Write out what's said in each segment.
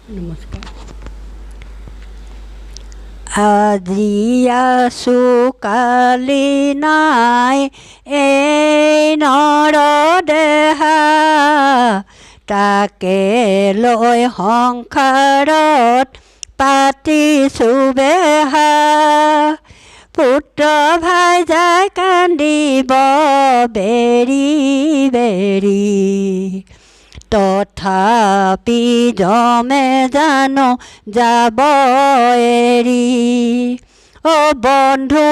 নমস্কাৰ। আজি আছো কালি নাই এই নৰ দেহা, তাকে লৈ সংসাৰত পাতিছো বেহা। পুত্ৰ ভাইজাই কান্দিব বেৰি বেৰি, তথাপি যমে জানো যাব এৰি। বন্ধু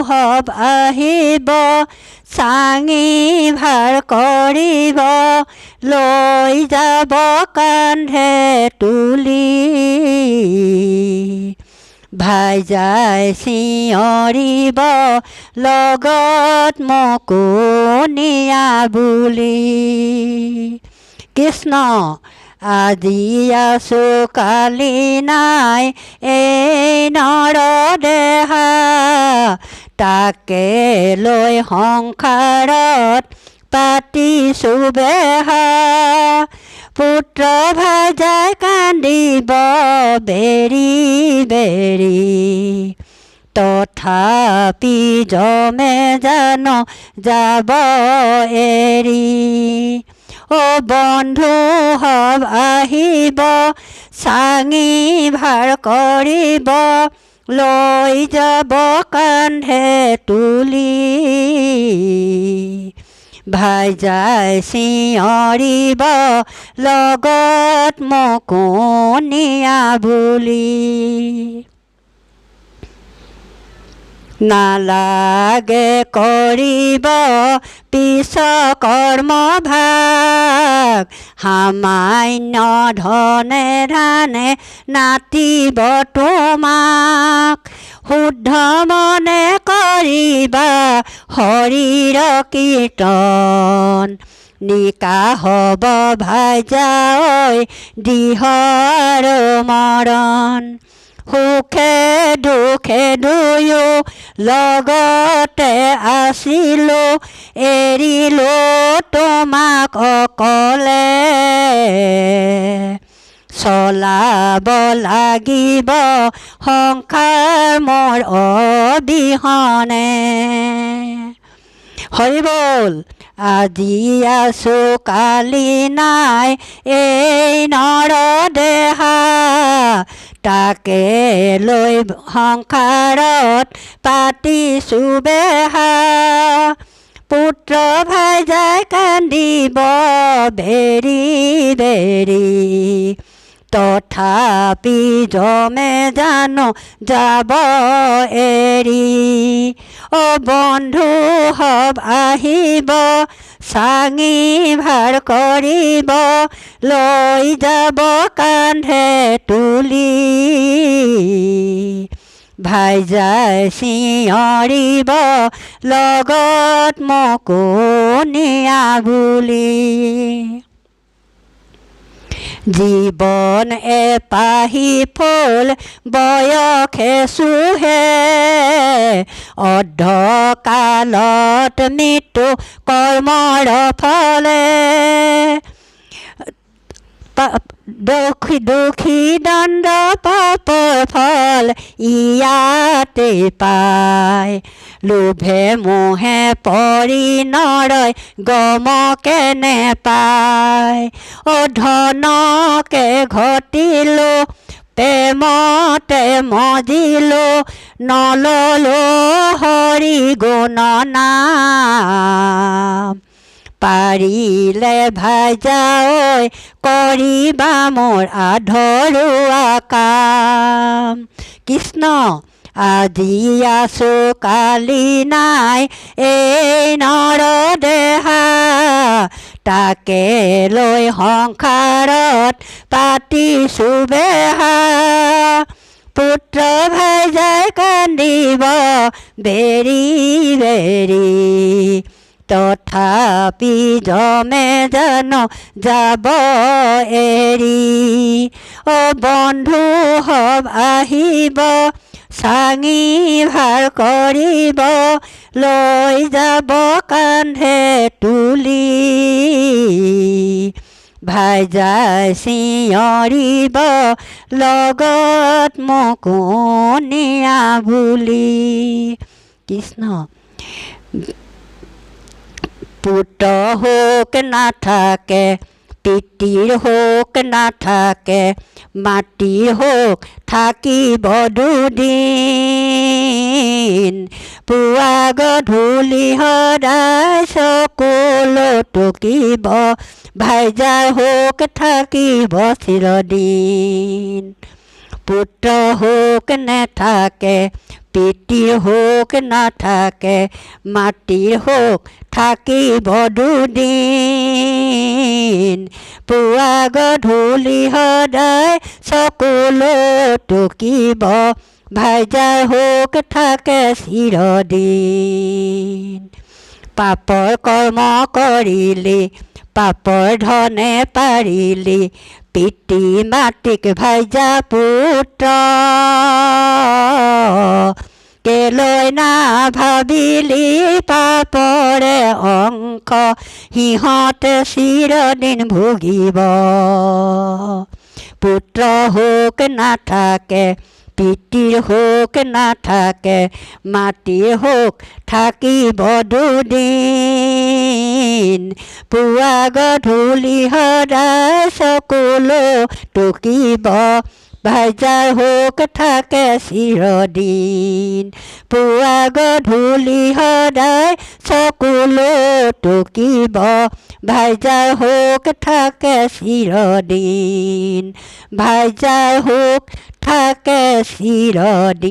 হব আহিব চাঙি ভাৰ কৰিব, লৈ যাব কান্ধে তুলি। ভাইজাই চিঞৰিব লগত মোকো নিয়া বুলি। কৃষ্ণ আজি আছো কালি নাই এই নৰ দেহা, তাকে লৈ সংসাৰত পাতিছো বেহা। পুত্ৰ ভাইজাই কান্দিব বেৰি বেৰি, তথাপি যমে জানো যাব এৰি। বন্ধু হব আহিব চাঙি ভাৰ কৰিব, লৈ যাব কান্ধে তুলি। ভাইজাই চিঞৰিব লগত মোকো নিয়া বুলি। নালাগে কৰিব পিছ কৰ্মভাগ, সামান্য ধনে ধানে নাতিব তোমাক। শুদ্ধ মনে কৰিবা হৰিৰ কীৰ্তন, নিকা হ'ব ভাইজা ঐ দিহ আৰু মৰণ। সুখে দুখে দুয়ো লগতে আছিলো, এৰিলো তোমাক অকলে। চলাব লাগিব সংসাৰ মোৰ অবিহনে। হৰি বল। আজি আছো কালি নাই এই নৰ দেহা, তাকে লৈ সংসাৰত পাতিছো বেহা। পুত্ৰ ভাইজাই কান্দিব বেৰি বেৰি, তথাপি যমে জানো যাব এৰি। বন্ধু হব আহিব চাঙি ভাৰ কৰিব, লৈ যাব কান্ধে তুলি। ভাইজাই চিঞৰিব লগত মোকো নিয়া বুলি। জীৱন এপাহি ফুল বয়সে চুহে, অৰ্ধকালত মৃত্যু কৰ্মৰ ফলে। দুখী দণ্ড পাপৰ ফল ইয়াতে পায়, লোভে মোহে পৰি নৰয় গমকে নেপায়। ধনকে ঘটিলো প্ৰেমতে মজিলো, নললো হৰি গুণ নাম। পাৰিলে ভাইজা ঐ কৰিবা মোৰ আধৰুৱা কাম। কৃষ্ণ আজি আছো কালি নাই এই নৰ দেহা, তাকে লৈ সংসাৰত পাতিছো বেহা। পুত্ৰ ভাইজাই কান্দিব বেৰি বেৰি, তথাপি যমে জানো যাব এৰি। বন্ধু হব আহিব চাঙি ভাৰ কৰিব, লৈ যাব কান্ধে তুলি। ভাইজাই চিঞৰিব লগত মোকো নিয়া বুলি। কৃষ্ণ পুত্ৰ শোক নাথাকে, পিতৃৰ শোক নাথাকে, মাতৃৰ শোক থাকিব দুদিন। পুৱা গধূলি সদায় চকুলো টুকিব, ভাইজাৰ শোক থাকিব চিৰদিন। পুত্ৰ শোক নাথাকে, পিতৃৰ শোক নাথাকে, মাতৃৰ শোক থাকিব দুদিন। পুৱা গধূলি সদায় চকুলো টুকিব, ভাইজাৰ শোক থাকে চিৰদিন। পাপৰ কৰ্ম কৰিলি, পাপৰ ধনে পাৰিলি, পিতৃ মাতৃক ভাইজা পুত্ৰ। কেলৈ নাভাবিলি পাপৰে অংশ, সিহঁতে চিৰদিন ভুগিব। পুত্ৰ শোক নাথাকে, পিতৃৰ শোক নাথাকে, মাতৃৰ শোক থাকিব দুদিন। পুৱা গধূলি সদায় চকুলো টুকিব, ভাইজাৰ শোক থাকে চিৰদিন। পুৱা গধূলি সদায় চকুলো টুকিব, ভাইজাৰ শোক থাকে চিৰদিন। ভাইজাৰ শোক থাকে চিৰদিন।